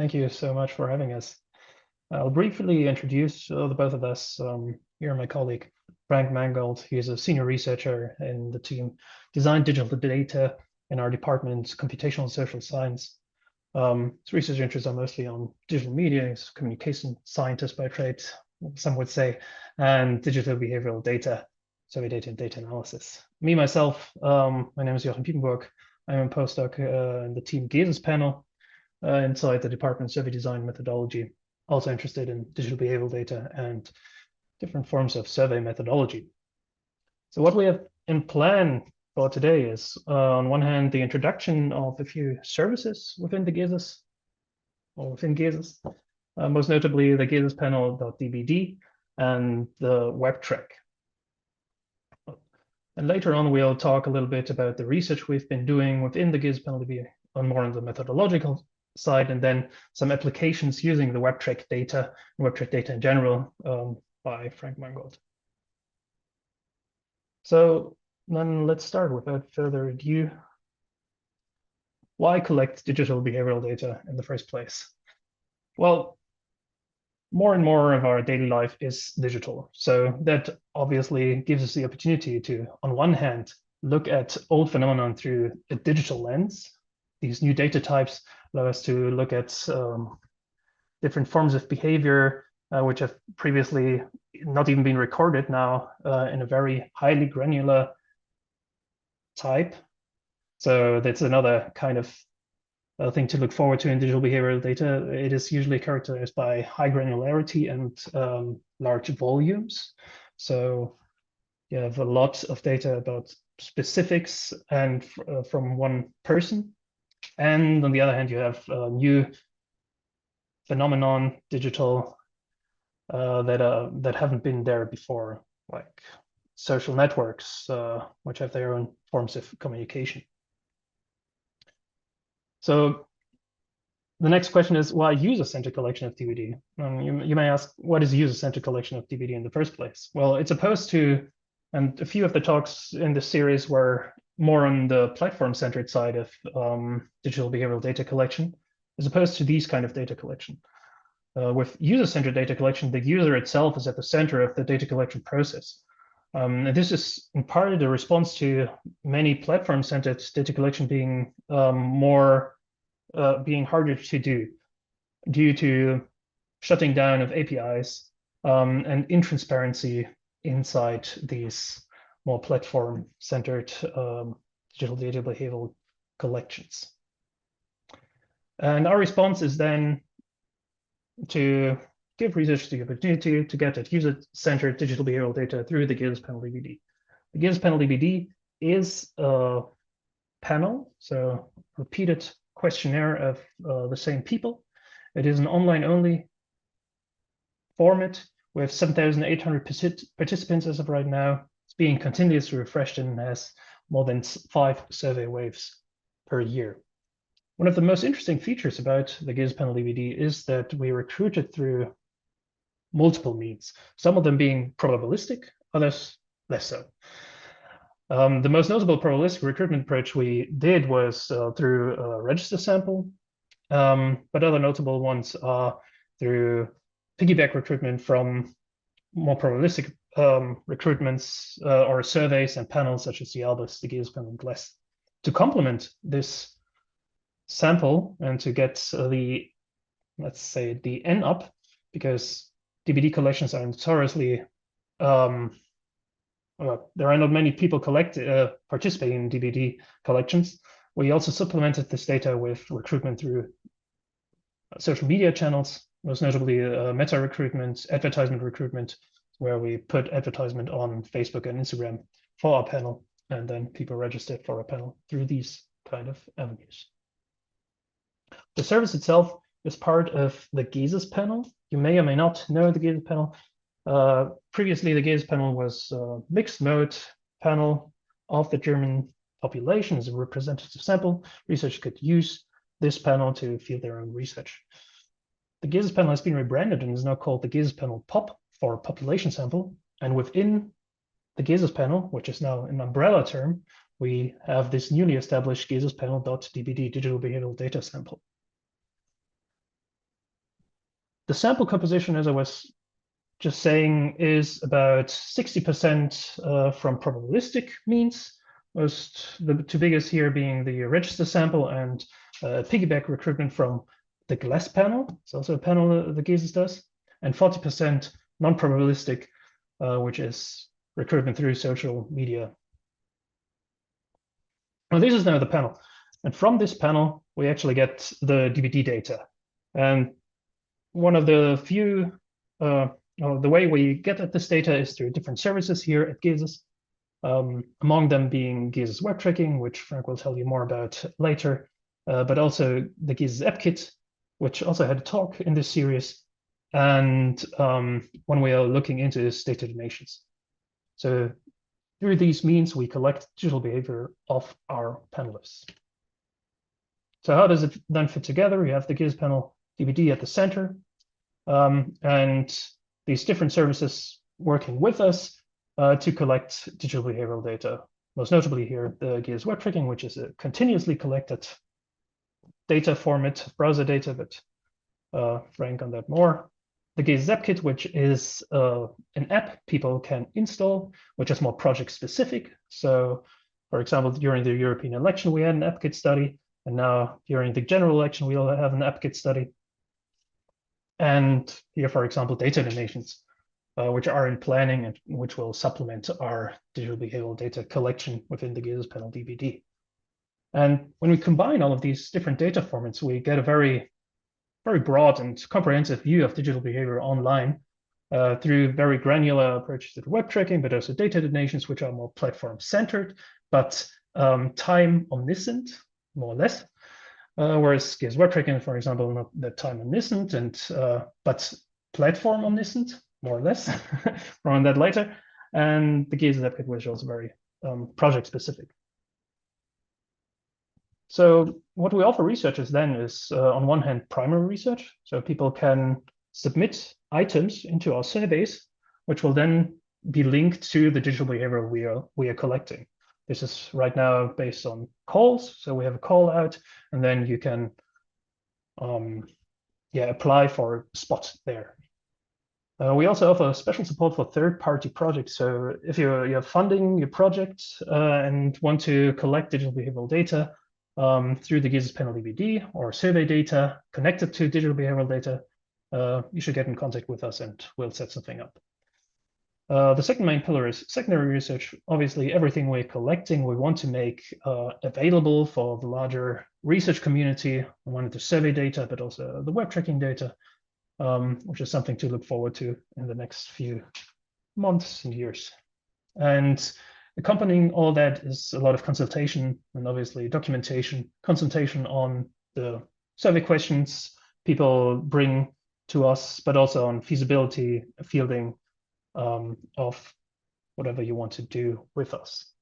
Thank you so much for having us. I'll briefly introduce the both of us. You're my colleague, Frank Mangold. He is a senior researcher in the team Design Digital Data in our department, Computational and Social Science. His research interests are mostly on digital media. He's a communication scientist by trade, some would say, and digital behavioral data, survey data and data analysis. Me, myself, my name is Joachim Piepenburg. I'm a postdoc in the team GESIS Panel inside the Department of Survey Design Methodology, also interested in digital behavioral data and different forms of survey methodology. So what we have in plan for today is, on one hand, the introduction of a few services within the GESIS, or within GESIS, most notably the GESIS Panel.dbd and the Web Track. And later on, we'll talk a little bit about the research we've been doing within the GESIS Panel.dbd on more on the methodological side, and then some applications using the Web Track data, Web Track data in general, by Frank Mangold. So then let's start without further ado. Why collect digital behavioral data in the first place? Well, more and more of our daily life is digital. So that obviously gives us the opportunity to, on one hand, look at old phenomenon through a digital lens. These new data types allow us to look at different forms of behavior which have previously not even been recorded now in a very highly granular type. So that's another kind of thing to look forward to in digital behavioral data. It is usually characterized by high granularity and large volumes. So you have a lot of data about specifics and from one person. And on the other hand, you have new phenomenon, digital, that haven't been there before, like social networks, which have their own forms of communication. So the next question is, why user-centered collection of DBD? You may ask, what is user-centered collection of DBD in the first place? Well, it's opposed to, and a few of the talks in this series were more on the platform-centered side of digital behavioral data collection, as opposed to these kind of data collection. With user-centered data collection, the user itself is at the center of the data collection process. And this is in part a response to many platform-centered data collection being being harder to do due to shutting down of APIs and intransparency inside these more platform-centered digital data behavioral collections. And our response is then to give researchers the opportunity to get at user-centered digital behavioral data through the GESIS Panel.dbd. The GESIS Panel.dbd is a panel, so repeated questionnaire of the same people. It is an online-only format with 7,800 participants as of right now. It's being continuously refreshed and has more than 5 survey waves per year. One of the most interesting features about the GESIS Panel.dbd is that we recruited through multiple means, some of them being probabilistic, others less so. The most notable probabilistic recruitment approach we did was through a register sample, but other notable ones are through piggyback recruitment from more probabilistic recruitments or surveys and panels such as the ALBUS, the GESIS Panel, and GLES. To complement this sample and to get the, let's say, the N up, because DBD collections are notoriously, there are not many people participating in DBD collections. We also supplemented this data with recruitment through social media channels, most notably meta recruitment, advertisement recruitment, where we put advertisement on Facebook and Instagram for our panel, and then people registered for our panel through these kind of avenues. The service itself is part of the GESIS panel. You may or may not know the GESIS panel. Previously, the GESIS panel was a mixed mode panel of the German population as a representative sample. Researchers could use this panel to field their own research. The GESIS panel has been rebranded and is now called the GESIS Panel POP for population sample. And within the GESIS panel, which is now an umbrella term, we have this newly established GESIS Panel.dbd digital behavioral data sample. the sample composition, as I was just saying, is about 60% from probabilistic means, the two biggest here being the register sample and piggyback recruitment from the GLASS panel. It's also a panel that GESIS does, and 40% non-probabilistic, which is recruitment through social media. Now, this is now the panel. And from this panel, we actually get the DBD data. And one of the few, the way we get at this data is through different services here at GESIS, among them being GESIS Web Tracking, which Frank will tell you more about later, but also the GESIS App Kit, which also had a talk in this series, and when we are looking into is data donations. So through these means, we collect digital behavior of our panelists. So how does it then fit together? We have the GESIS Panel.dbd at the center, and these different services working with us to collect digital behavioral data. Most notably here, the GESIS Web Tracking, which is a continuously collected data format, browser data, but Frank on that more. The GESIS App Kit, which is an app people can install, which is more project specific. So, for example, during the European election, we had an App Kit study, and now during the general election, we'll have an App Kit study. And here, for example, data donations, which are in planning and which will supplement our digital behavioral data collection within the GESIS Panel.dbd. And when we combine all of these different data formats, we get a very broad and comprehensive view of digital behavior online through very granular approaches to web tracking, but also data donations, which are more platform-centered, but time omniscient, more or less. Whereas GESIS Web Tracking, for example, not that time omniscient, and but platform omniscient, more or less. More on that later. And the GESIS App Kit, which is also very project-specific. So what we offer researchers then is, on one hand, primary research. So people can submit items into our surveys, which will then be linked to the digital behavior we are collecting. This is right now based on calls. So we have a call out, and then you can apply for a spot there. We also offer special support for third-party projects. So if you're funding your project and want to collect digital behavioral data, through the GESIS Panel.dbd or survey data connected to digital behavioral data, you should get in contact with us and we'll set something up. The second main pillar is secondary research. Obviously, everything we're collecting, we want to make available for the larger research community. We wanted the survey data, but also the web tracking data, which is something to look forward to in the next few months and years. And accompanying all that is a lot of consultation and obviously documentation, consultation on the survey questions people bring to us, but also on feasibility, fielding of whatever you want to do with us.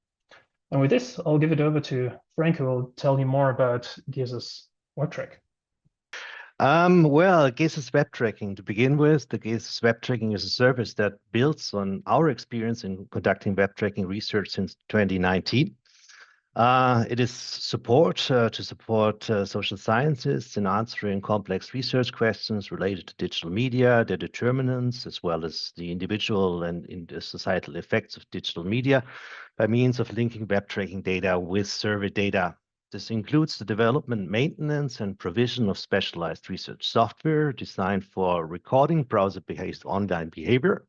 And with this, I'll give it over to Frank, who will tell you more about GESIS Web Track. Well, GESIS Web Tracking, to begin with, the GESIS Web Tracking is a service that builds on our experience in conducting web tracking research since 2019. It is support to support social scientists in answering complex research questions related to digital media, their determinants, as well as the individual and societal effects of digital media by means of linking web tracking data with survey data. This includes the development, maintenance, and provision of specialized research software designed for recording browser-based online behavior.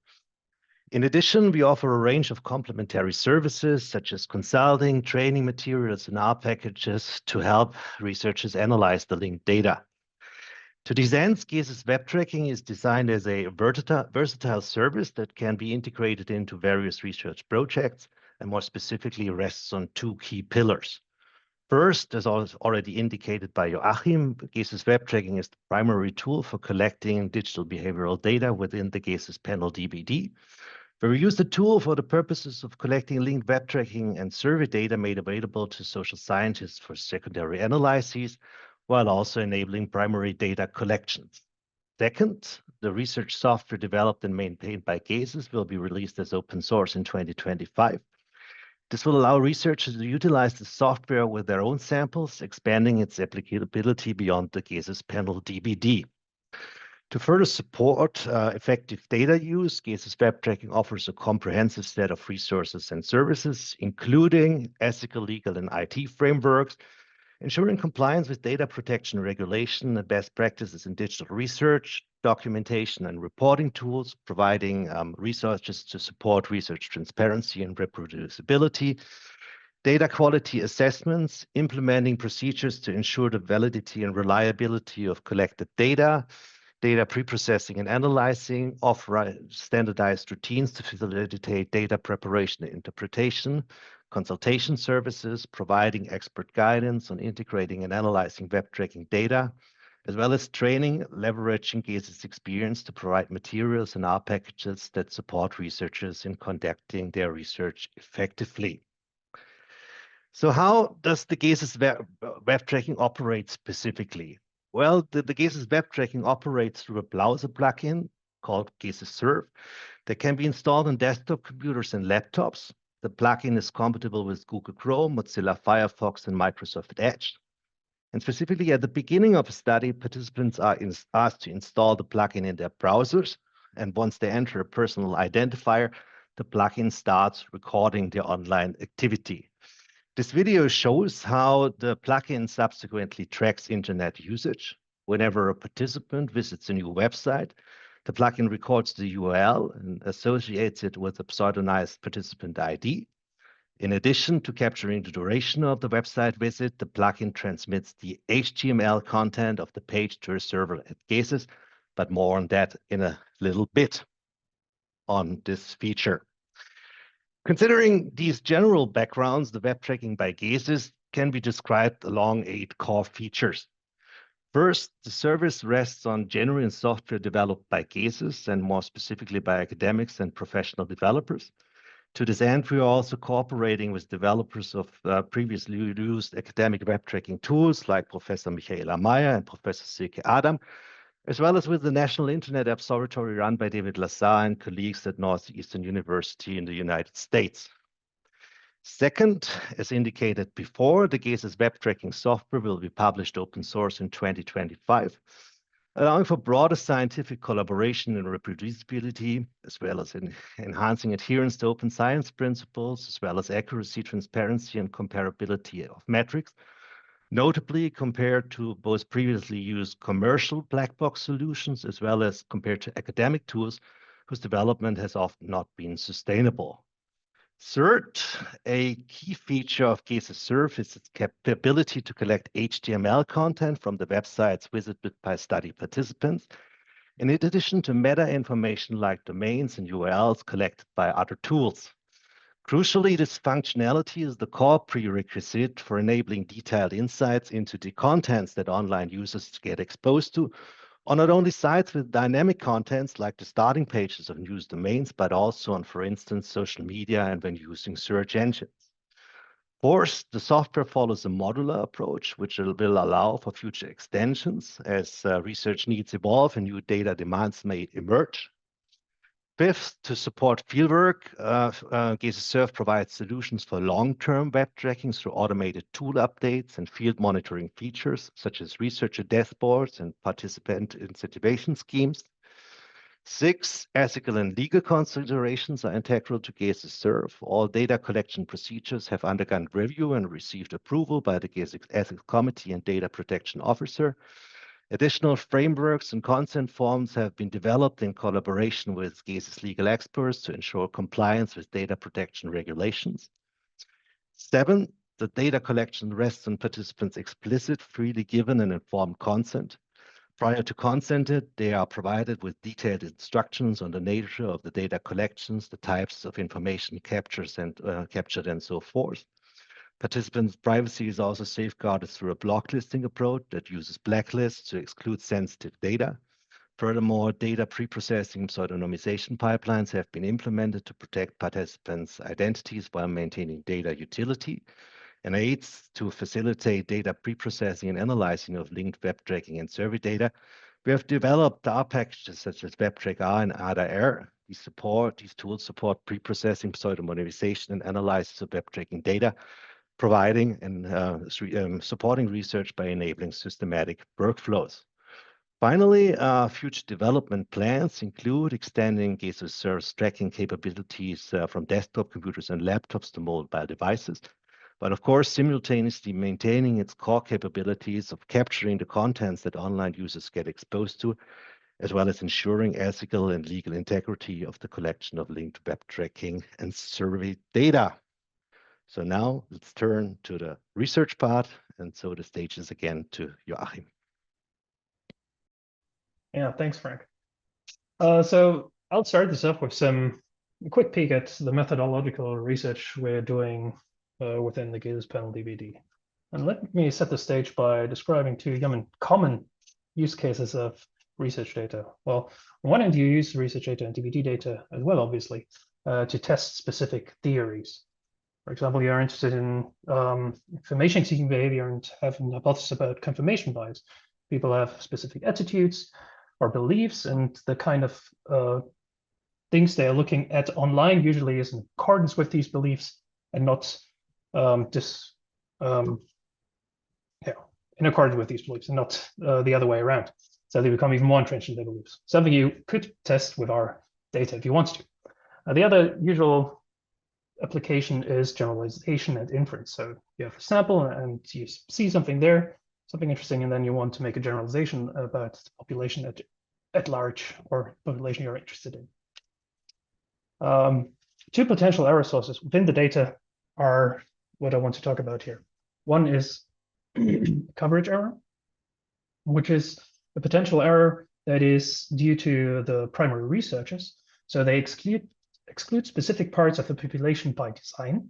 In addition, we offer a range of complementary services such as consulting, training materials, and R packages to help researchers analyze the linked data. To these ends, GESIS Web Tracking is designed as a versatile service that can be integrated into various research projects, and more specifically rests on two key pillars. First, as already indicated by Joachim, GESIS Web Tracking is the primary tool for collecting digital behavioral data within the GESIS Panel.dbd. We use the tool for the purposes of collecting linked web tracking and survey data made available to social scientists for secondary analyses, while also enabling primary data collections. Second, the research software developed and maintained by GESIS will be released as open source in 2025. This will allow researchers to utilize the software with their own samples, expanding its applicability beyond the GESIS Panel.dbd. To further support effective data use, GESIS Web Tracking offers a comprehensive set of resources and services, including ethical, legal, and IT frameworks, ensuring compliance with data protection regulation and best practices in digital research, documentation, and reporting tools, providing resources to support research transparency and reproducibility, data quality assessments, implementing procedures to ensure the validity and reliability of collected data, data preprocessing and analyzing, offer standardized routines to facilitate data preparation and interpretation, consultation services, providing expert guidance on integrating and analyzing web tracking data, as well as training, leveraging GESIS experience to provide materials and R packages that support researchers in conducting their research effectively. So how does the GESIS web tracking operate specifically? Well, the GESIS Web Tracking operates through a browser plugin called GESIS Serve that can be installed on desktop computers and laptops. The plugin is compatible with Google Chrome, Mozilla Firefox, and Microsoft Edge. And specifically at the beginning of a study, participants are asked to install the plugin in their browsers. And once they enter a personal identifier, the plugin starts recording their online activity. This video shows how the plugin subsequently tracks internet usage. Whenever a participant visits a new website, the plugin records the URL and associates it with a pseudonymized participant ID. In addition to capturing the duration of the website visit, the plugin transmits the HTML content of the page to a server at GESIS, but more on that in a little bit on this feature. Considering these general backgrounds, the web tracking by GESIS can be described along 8 core features. First, the service rests on genuine software developed by GESIS and more specifically by academics and professional developers. To this end, we are also cooperating with developers of previously used academic web tracking tools like Professor Michaela Meyer and Professor Silke Adam, as well as with the National Internet Observatory run by David Lassar and colleagues at Northeastern University in the United States. Second, as indicated before, the GESIS web tracking software will be published open source in 2025, allowing for broader scientific collaboration and reproducibility, as well as enhancing adherence to open science principles, as well as accuracy, transparency, and comparability of metrics, notably compared to both previously used commercial black box solutions, as well as compared to academic tools whose development has often not been sustainable. Third, a key feature of GESIS Serve is its capability to collect HTML content from the websites visited by study participants, in addition to meta information like domains and URLs collected by other tools. Crucially, this functionality is the core prerequisite for enabling detailed insights into the contents that online users get exposed to, on not only sites with dynamic contents like the starting pages of news domains, but also on, for instance, social media and when using search engines. Fourth, the software follows a modular approach, which will allow for future extensions as research needs evolve and new data demands may emerge. Fifth, to support fieldwork, GESIS Serve provides solutions for long-term web tracking through automated tool updates and field monitoring features, such as researcher dashboards and participant incentivization schemes. Six, ethical and legal considerations are integral to GESIS Serve. All data collection procedures have undergone review and received approval by the GESIS Ethics Committee and Data Protection Officer. Additional frameworks and consent forms have been developed in collaboration with GESIS legal experts to ensure compliance with data protection regulations. 7, the data collection rests on participants' explicit, freely given and informed consent. Prior to consented, they are provided with detailed instructions on the nature of the data collections, the types of information captured and so forth. Participants' privacy is also safeguarded through a blocklisting approach that uses blacklists to exclude sensitive data. Furthermore, data preprocessing pseudonymization pipelines have been implemented to protect participants' identities while maintaining data utility, and aids to facilitate data preprocessing and analyzing of linked web tracking and survey data. We have developed R packages such as WebTrackR and ADA-R. These tools support preprocessing, pseudonymization, and analysis of web tracking data, providing and supporting research by enabling systematic workflows. Finally, future development plans include extending GESIS service tracking capabilities from desktop computers and laptops to mobile devices, but of course, simultaneously maintaining its core capabilities of capturing the contents that online users get exposed to, as well as ensuring ethical and legal integrity of the collection of linked web tracking and survey data. So now let's turn to the research part, and so the stage is again to Joachim. Yeah, thanks, Frank. So I'll start this off with a quick peek at the methodological research we're doing within the GESIS Panel.dbd. And let me set the stage by describing two common use cases of research data. Well, on one hand, you use research data and DBD data as well, obviously, to test specific theories. For example, you're interested in information-seeking behavior and have a hypothesis about confirmation bias. People have specific attitudes or beliefs, and the kind of things they are looking at online usually is in accordance with these beliefs and not in accordance with these beliefs and not the other way around. So they become even more entrenched in their beliefs. Something you could test with our data if you want to. The other usual application is generalization and inference. So you have a sample and you see something there, something interesting, and then you want to make a generalization about the population at large or population you're interested in. Two potential error sources within the data are what I want to talk about here. One is coverage error, which is a potential error that is due to the primary researchers. So they exclude specific parts of the population by design.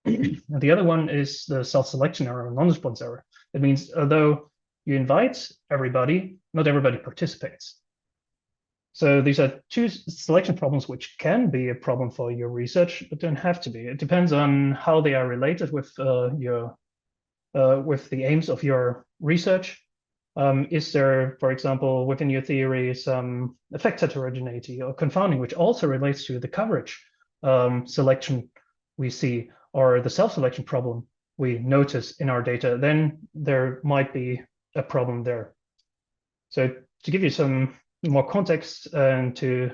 And the other one is the self-selection error or non-response error. That means although you invite everybody, not everybody participates. So these are two selection problems which can be a problem for your research, but don't have to be. It depends on how they are related with with the aims of your research. Is there, for example, within your theory, some effect heterogeneity or confounding, which also relates to the coverage selection we see, or the self-selection problem we notice in our data? Then there might be a problem there. So to give you some more context and to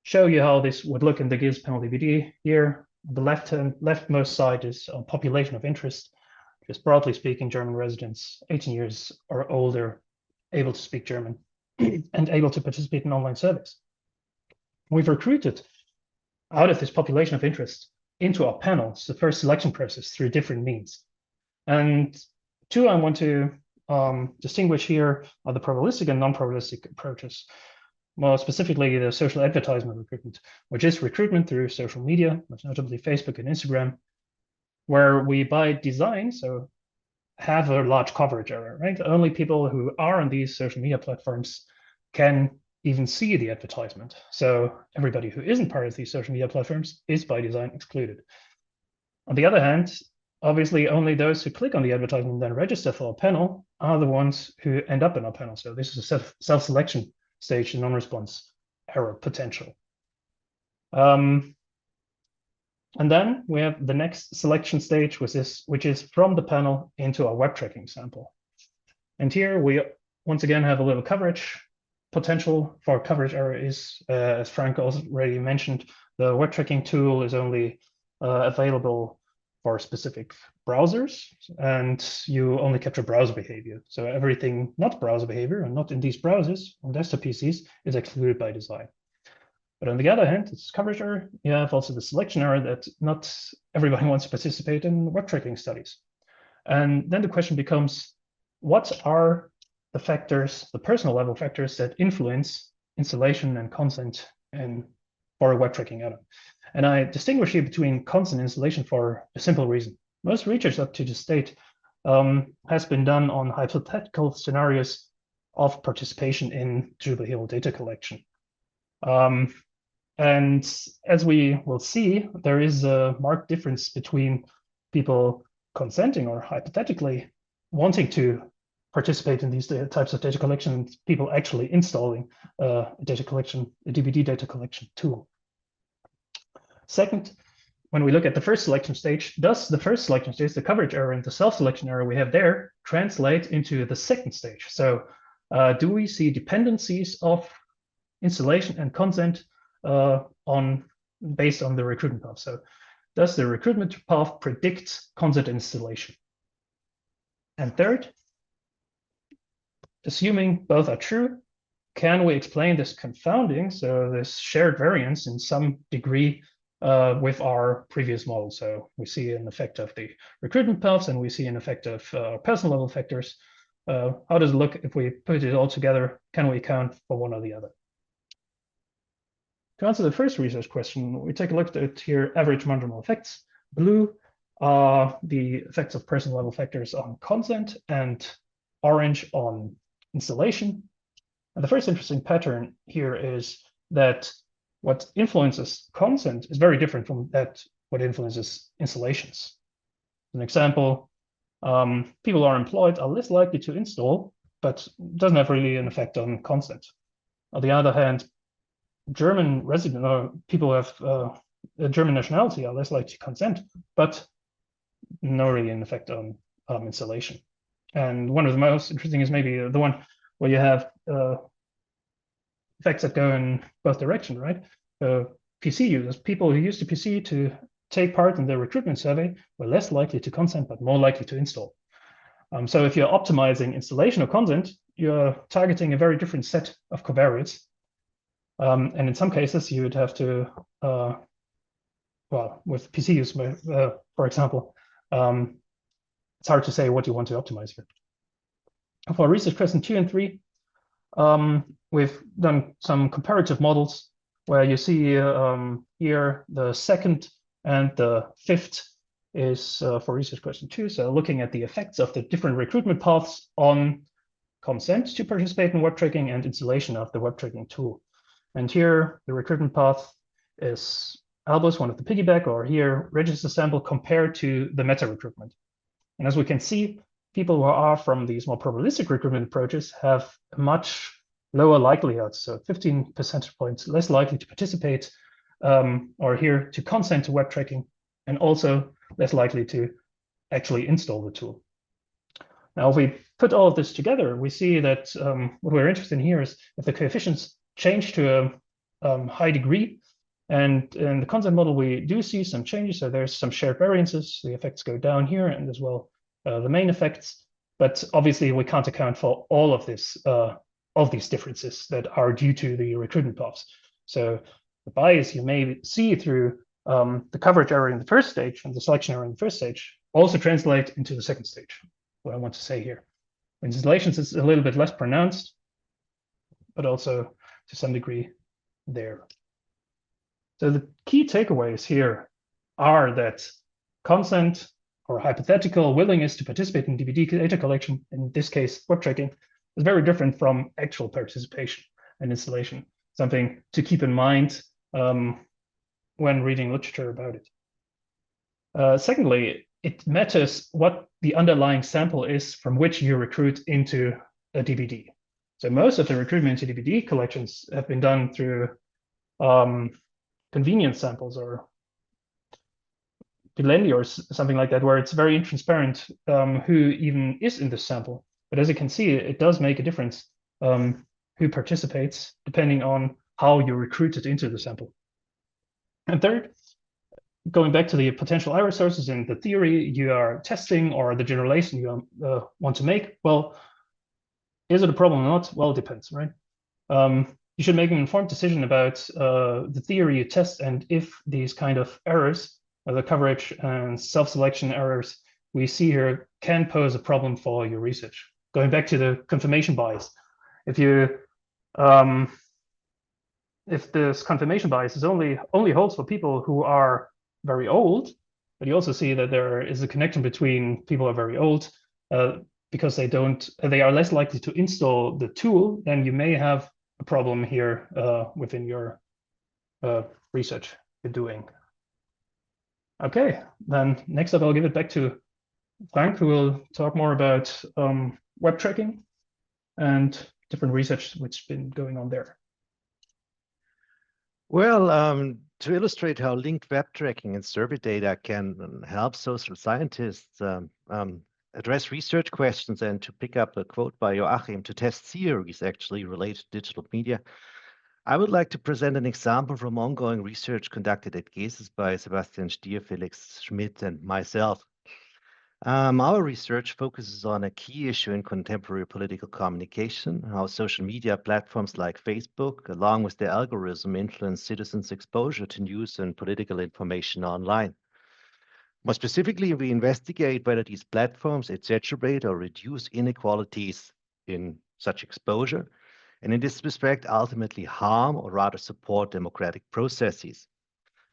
show you how this would look in the GESIS Panel.dbd here, the leftmost side is population of interest. Just broadly speaking, German residents 18 years or older, able to speak German and able to participate in online surveys. We've recruited out of this population of interest into our panels, the first selection process through different means. And two I want to distinguish here are the probabilistic and non-probabilistic approaches. More specifically, the social advertisement recruitment, which is recruitment through social media, most notably Facebook and Instagram, where we by design, so have a large coverage error, right? Only people who are on these social media platforms can even see the advertisement. So everybody who isn't part of these social media platforms is by design excluded. On the other hand, obviously only those who click on the advertisement and then register for a panel are the ones who end up in our panel. So this is a self-selection stage, non-response error potential. And then we have the next selection stage, which is from the panel into our web tracking sample. And here we once again have a little coverage potential for coverage error is, as Frank already mentioned, the web tracking tool is only available for specific browsers, and you only capture browser behavior. So everything not browser behavior and not in these browsers on desktop PCs is excluded by design. But on the other hand, it's coverage error. You have also the selection error that not everybody wants to participate in web tracking studies. And then the question becomes, what are the factors, the personal level factors that influence installation and consent for a web tracking add-on? And I distinguish here between consent and installation for a simple reason. Most research up to this date has been done on hypothetical scenarios of participation in digital behavioral data collection. And as we will see, there is a marked difference between people consenting or hypothetically wanting to participate in these types of data collection and people actually installing a DBD data collection tool. Second, when we look at the first selection stage, does the first selection stage, the coverage error and the self-selection error we have there, translate into the second stage? So do we see dependencies of installation and consent based on the recruitment path? So does the recruitment path predict consent installation? And third, assuming both are true, can we explain this confounding, so this shared variance in some degree with our previous model? So we see an effect of the recruitment paths and we see an effect of person level factors. How does it look if we put it all together? Can we account for one or the other? To answer the first research question, we take a look at here average marginal effects. Blue are the effects of person level factors on consent, and orange on installation. And the first interesting pattern here is that what influences consent is very different from what influences installations. An example, people who are employed are less likely to install, but doesn't have really an effect on consent. On the other hand, German resident or people who have a German nationality are less likely to consent, but no really an effect on installation. And one of the most interesting is maybe the one where you have effects that go in both directions, right? PC users, people who use the PC to take part in the recruitment survey were less likely to consent, but more likely to install. So if you're optimizing installation or consent, you're targeting a very different set of covariates. And in some cases, you would have to, well, with PC use, for example, it's hard to say what you want to optimize here. For research question 2 and 3, we've done some comparative models where you see here the second and the fifth is for research question 2. So looking at the effects of the different recruitment paths on consent to participate in web tracking and installation of the web tracking tool. And here the recruitment path is Albus, one of the piggyback, or here register sample compared to the meta recruitment. And as we can see, people who are from these more probabilistic recruitment approaches have a much lower likelihood, so 15 percentage points less likely to participate or here to consent to web tracking, and also less likely to actually install the tool. Now, if we put all of this together, we see that what we're interested in here is if the coefficients change to a high degree, and in the consent model, we do see some changes. So there's some shared variances. The effects go down here, and as well the main effects. But obviously, we can't account for all of this, of these differences that are due to the recruitment paths. So the bias you may see through the coverage error in the first stage and the selection error in the first stage also translate into the second stage. What I want to say here, in installations, it's a little bit less pronounced, but also to some degree there. So the key takeaways here are that consent or hypothetical willingness to participate in DBD data collection, in this case, web tracking, is very different from actual participation and installation, something to keep in mind when reading literature about it. Secondly, it matters what the underlying sample is from which you recruit into a DBD. So most of the recruitment into DBD collections have been done through convenience samples or Bilendi or something like that, where it's very intransparent who even is in the sample. But as you can see, it does make a difference who participates depending on how you recruited into the sample. And third, going back to the potential error sources in the theory you are testing or the generalization you want to make, well, is it a problem or not? Well, it depends, right? You should make an informed decision about the theory you test and if these kind of errors, the coverage and self-selection errors we see here, can pose a problem for your research. Going back to the confirmation bias, if this confirmation bias is only holds for people who are very old, but you also see that there is a connection between people who are very old because they are less likely to install the tool, then you may have a problem here within your research you're doing. Okay, then next up, I'll give it back to Frank, who will talk more about web tracking and different research which has been going on there. Well, to illustrate how linked web tracking and survey data can help social scientists address research questions and to pick up a quote by Joachim, to test theories actually related to digital media, I would like to present an example from ongoing research conducted at GESIS by Sebastian Stier, Felix Schmidt, and myself. Our research focuses on a key issue in contemporary political communication, how social media platforms like Facebook, along with their algorithm, influence citizens' exposure to news and political information online. More specifically, we investigate whether these platforms exacerbate or reduce inequalities in such exposure, and in this respect, ultimately harm or rather support democratic processes.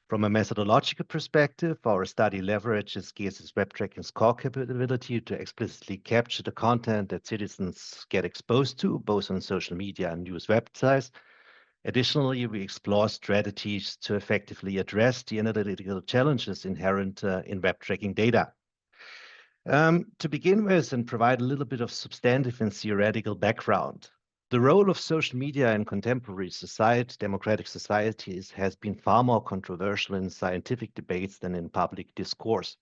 From a methodological perspective, our study leverages GESIS Web Tracking's core capability to explicitly capture the content that citizens get exposed to, both on social media and news websites. Additionally, we explore strategies to effectively address the analytical challenges inherent in web tracking data. To begin with, and provide a little bit of substantive and theoretical background, the role of social media in contemporary society, democratic societies, has been far more controversial in scientific debates than in public discourse.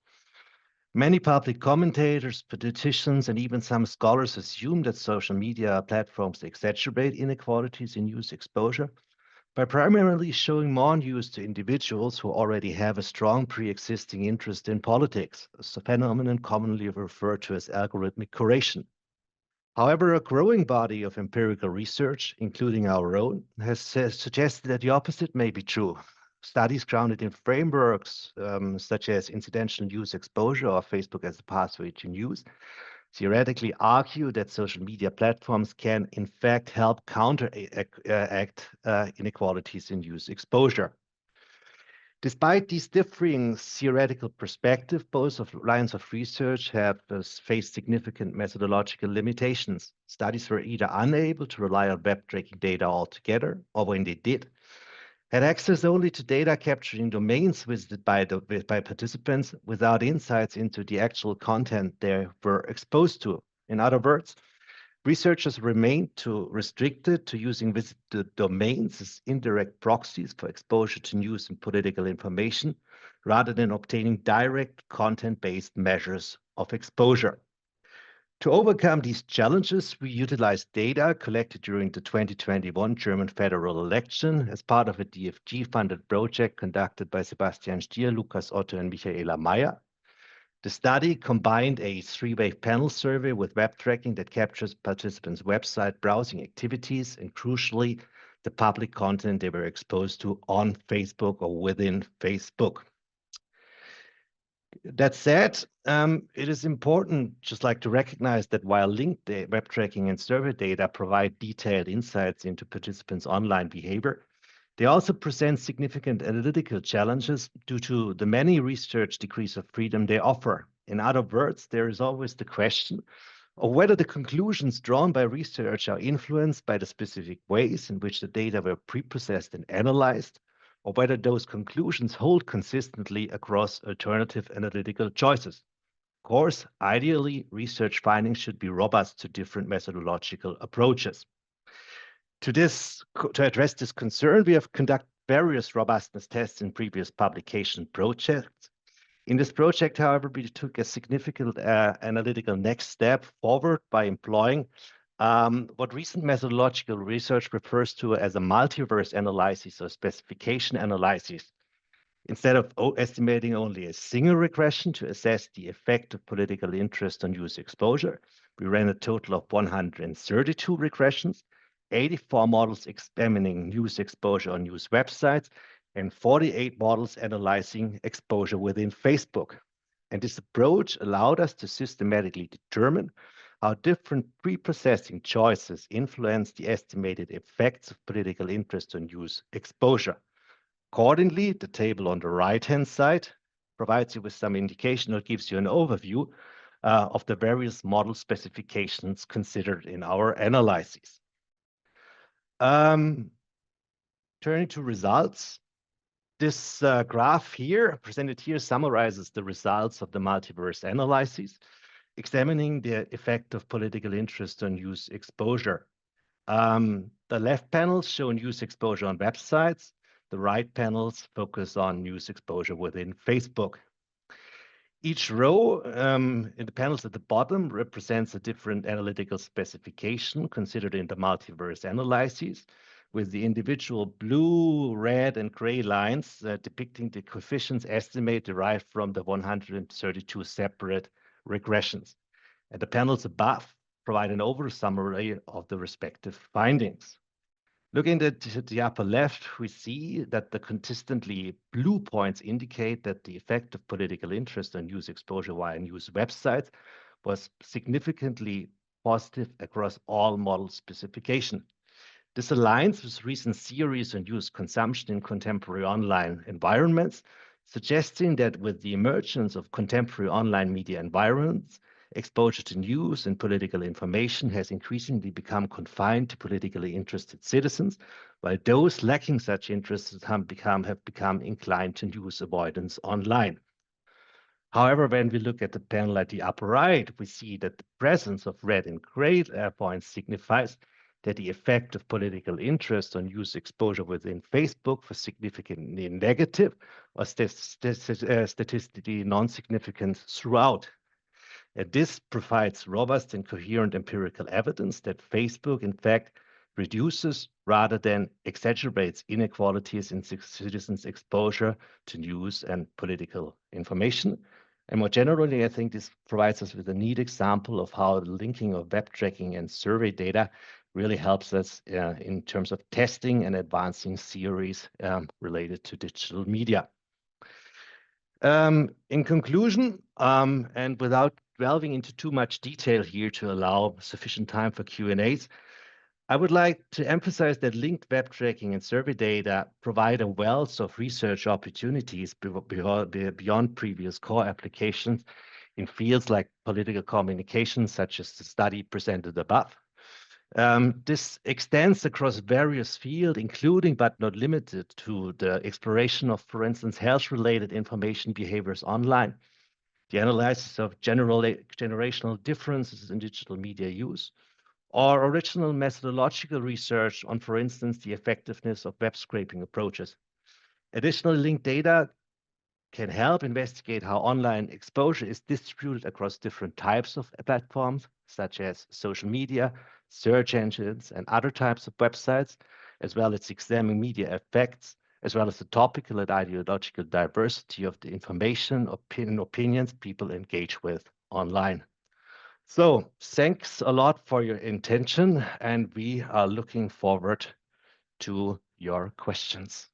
Many public commentators, politicians, and even some scholars assume that social media platforms exacerbate inequalities in news exposure by primarily showing more news to individuals who already have a strong pre-existing interest in politics, a phenomenon commonly referred to as algorithmic curation. However, a growing body of empirical research, including our own, has suggested that the opposite may be true. Studies grounded in frameworks such as incidental news exposure or Facebook as a pathway to news theoretically argue that social media platforms can, in fact, help counteract inequalities in news exposure. Despite these differing theoretical perspectives, both of lines of research have faced significant methodological limitations. Studies were either unable to rely on web tracking data altogether, or when they did, had access only to data capturing domains visited by participants without insights into the actual content they were exposed to. In other words, researchers remained restricted to using visited domains as indirect proxies for exposure to news and political information, rather than obtaining direct content-based measures of exposure. To overcome these challenges, we utilized data collected during the 2021 German federal election as part of a DFG-funded project conducted by Sebastian Stier, Lukas Otto, and Michaela Meyer. The study combined a three-way panel survey with web tracking that captures participants' website browsing activities and, crucially, the public content they were exposed to on Facebook or within Facebook. That said, it is important just like to recognize that while linked web tracking and survey data provide detailed insights into participants' online behavior, they also present significant analytical challenges due to the many research degrees of freedom they offer. In other words, there is always the question of whether the conclusions drawn by research are influenced by the specific ways in which the data were pre-processed and analyzed, or whether those conclusions hold consistently across alternative analytical choices. Of course, ideally, research findings should be robust to different methodological approaches. To address this concern, we have conducted various robustness tests in previous publication projects. In this project, however, we took a significant analytical next step forward by employing what recent methodological research refers to as a multiverse analysis or specification analysis. Instead of estimating only a single regression to assess the effect of political interest on news exposure, we ran a total of 132 regressions, 84 models examining news exposure on news websites, and 48 models analyzing exposure within Facebook. And this approach allowed us to systematically determine how different pre-processing choices influence the estimated effects of political interest on news exposure. Accordingly, the table on the right-hand side provides you with some indication or gives you an overview of the various model specifications considered in our analyses. Turning to results, this graph here, presented here, summarizes the results of the multiverse analyses, examining the effect of political interest on news exposure. The left panels show news exposure on websites. The right panels focus on news exposure within Facebook. Each row in the panels at the bottom represents a different analytical specification considered in the multiverse analyses, with the individual blue, red, and gray lines depicting the coefficients estimate derived from the 132 separate regressions. And the panels above provide an overall summary of the respective findings. Looking at the upper left, we see that the consistently blue points indicate that the effect of political interest on news exposure via news websites was significantly positive across all model specification. This aligns with recent theories on news consumption in contemporary online environments, suggesting that with the emergence of contemporary online media environments, exposure to news and political information has increasingly become confined to politically interested citizens, while those lacking such interests have become inclined to news avoidance online. However, when we look at the panel at the upper right, we see that the presence of red and gray points signifies that the effect of political interest on news exposure within Facebook was significantly negative or statistically non-significant throughout. This provides robust and coherent empirical evidence that Facebook, in fact, reduces rather than exaggerates inequalities in citizens' exposure to news and political information. And more generally, I think this provides us with a neat example of how the linking of web tracking and survey data really helps us in terms of testing and advancing theories related to digital media. In conclusion, and without delving into too much detail here to allow sufficient time for Q&As, I would like to emphasize that linked web tracking and survey data provide a wealth of research opportunities beyond previous core applications in fields like political communication, such as the study presented above. This extends across various fields, including but not limited to the exploration of, for instance, health-related information behaviors online, the analysis of generational differences in digital media use, or original methodological research on, for instance, the effectiveness of web scraping approaches. Additional linked data can help investigate how online exposure is distributed across different types of platforms, such as social media, search engines, and other types of websites, as well as examine media effects, as well as the topical and ideological diversity of the information, opinions people engage with online. So thanks a lot for your attention, and we are looking forward to your questions.